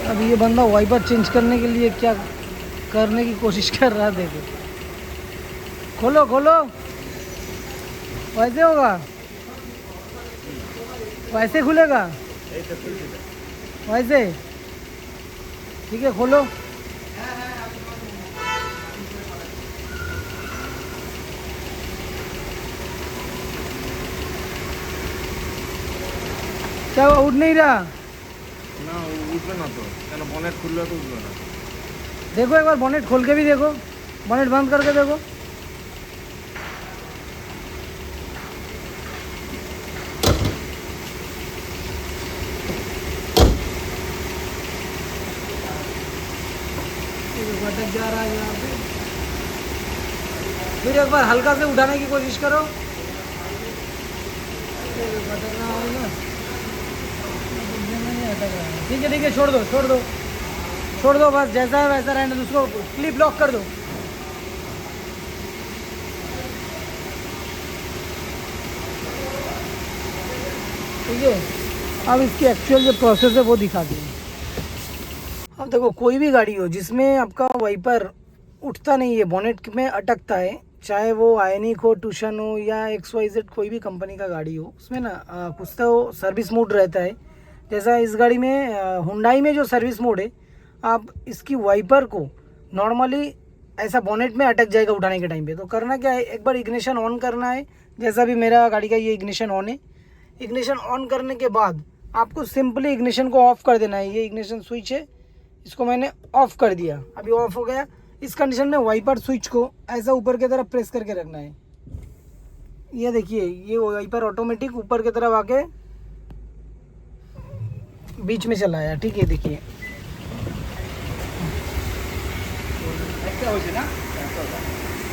अब ये बंदा वाइपर चेंज करने के लिए क्या करने की कोशिश कर रहा है, देखो। खोलो खोलो, वैसे होगा, वैसे खुलेगा, वैसे। ठीक है, खोलो। क्या वो उठ नहीं रहा? না উঠবে না তো, কেন বনেট খুললে তো উঠবে না। देखो एक बार बॉनेट खोल के भी देखो, बॉनेट बंद करके देखो। भटक जा रहा है यहाँ पे। फिर एक बार हल्का से उठाने की कोशिश करो। भटक रहा होगा, ठीक है ठीक है, छोड़ दो छोड़ दो छोड़ दो, बस जैसा है वैसा रहने दो, उसको क्लिप लॉक कर दो। ठीक है, अब इसकी एक्चुअल जो प्रोसेस है वो दिखा दें। अब देखो, कोई भी गाड़ी हो जिसमें आपका वाइपर उठता नहीं है, बोनेट में अटकता है, चाहे वो आयनिक हो, ट्यूशन हो या XYZ कोई भी कंपनी का गाड़ी हो, उसमें ना कुछ तो सर्विस मोड रहता है। जैसा इस गाड़ी में हुंडई में जो सर्विस मोड है, आप इसकी वाइपर को नॉर्मली ऐसा बोनेट में अटक जाएगा उठाने के टाइम पे। तो करना क्या है, एक बार इग्निशन ऑन करना है। जैसा भी मेरा गाड़ी का ये इग्निशन ऑन है, इग्निशन ऑन करने के बाद आपको सिंपली इग्निशन को ऑफ कर देना है। ये इग्निशन स्विच है, इसको मैंने ऑफ कर दिया, अभी ऑफ हो गया। इस कंडीशन में वाइपर स्विच को ऐसा ऊपर की तरफ प्रेस करके रखना है। ये देखिए, ये वाइपर ऑटोमेटिक ऊपर की तरफ आके बीच में चला आया। ठीक है, देखिए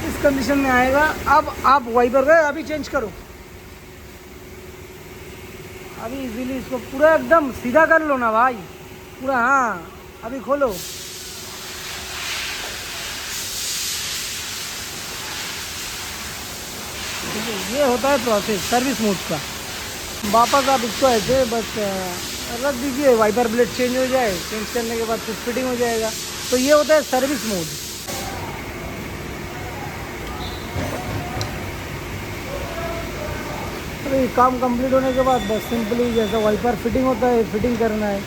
इस कंडीशन में आएगा। अब आप वाइपर गए, अभी चेंज करो, अभी इजीली इसको पूरा एकदम सीधा कर लो ना भाई, पूरा। हाँ, अभी खोलो। ये होता है प्रोसेस सर्विस मोड का। वापस आप इसको ऐसे बस रख दीजिए, वाइपर ब्लेड चेंज हो जाए, चेंज करने के बाद फिर फिटिंग हो जाएगा। तो ये होता है सर्विस मोड। अभी काम कंप्लीट होने के बाद बस सिंपली जैसा वाइपर फिटिंग होता है, फिटिंग करना है।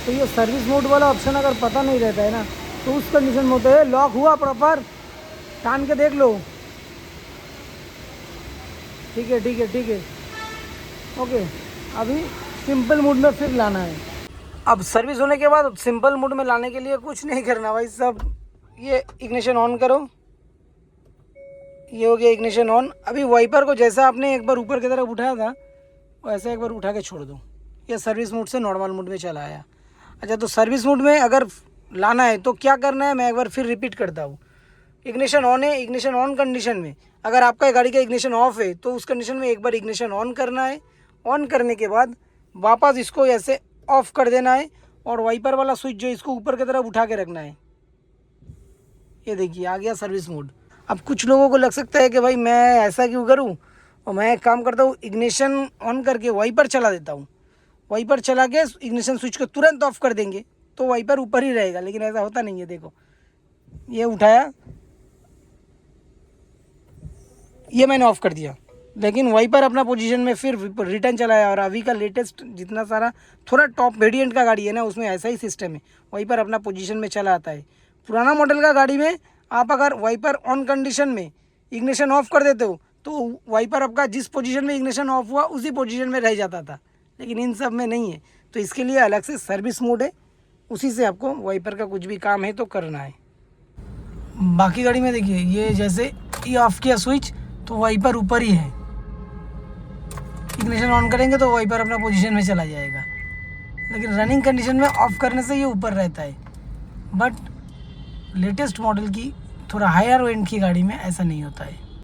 तो ये सर्विस मोड वाला ऑप्शन अगर पता नहीं रहता है ना, तो उस कंडीशन में होता है लॉक हुआ प्रॉपर, टान के देख लो। ठीक है ठीक है ठीक है, ओके। अभी सिंपल मोड में फिर लाना है। अब सर्विस होने के बाद सिंपल मोड में लाने के लिए कुछ नहीं करना भाई सब। ये इग्निशन ऑन करो, ये हो गया इग्निशन ऑन। अभी वाइपर को जैसा आपने एक बार ऊपर की तरफ उठाया था, वैसे एक बार उठा के छोड़ दो। ये सर्विस मोड से नॉर्मल मोड में चला आया। अच्छा, तो सर्विस मोड में अगर लाना है तो क्या करना है, मैं एक बार फिर रिपीट करता हूँ। इग्निशन ऑन है, इग्निशन ऑन कंडीशन में अगर आपका गाड़ी का इग्निशन ऑफ है तो उस कंडीशन में एक बार इग्निशन ऑन करना है। ऑन करने के बाद वापस इसको ऐसे ऑफ कर देना है, और वाइपर वाला स्विच जो इसको ऊपर की तरफ उठा के रखना है। ये देखिए, आ गया सर्विस मोड। अब कुछ लोगों को लग सकता है कि भाई मैं ऐसा क्यों करूं, और मैं एक काम करता हूं, इग्निशन ऑन करके वाइपर चला देता हूं। वाइपर चला के इग्निशन स्विच को तुरंत ऑफ कर देंगे तो वाइपर ऊपर ही रहेगा, लेकिन ऐसा होता नहीं है। देखो, ये उठाया, ये मैंने ऑफ कर दिया, लेकिन वाइपर अपना पोजीशन में फिर रिटर्न चलाया। और अभी का लेटेस्ट जितना सारा थोड़ा टॉप वेरिएंट का गाड़ी है ना, उसमें ऐसा ही सिस्टम है, वाइपर अपना पोजीशन में चला आता है। पुराना मॉडल का गाड़ी में आप अगर वाइपर ऑन कंडीशन में इग्निशन ऑफ कर देते हो तो वाइपर आपका जिस पोजीशन में इग्निशन ऑफ हुआ उसी पोजीशन में रह जाता था, लेकिन इन सब में नहीं है। तो इसके लिए अलग से सर्विस मोड है, उसी से आपको वाइपर का कुछ भी काम है तो करना है। बाकी गाड़ी में देखिए, ये जैसे ये ऑफ किया स्विच तो वाइपर ऊपर ही है, इग्निशन ऑन करेंगे तो वाइपर अपना पोजीशन में चला जाएगा, लेकिन रनिंग कंडीशन में ऑफ करने से ये ऊपर रहता है। बट लेटेस्ट मॉडल की थोड़ा हायर एंड की गाड़ी में ऐसा नहीं होता है।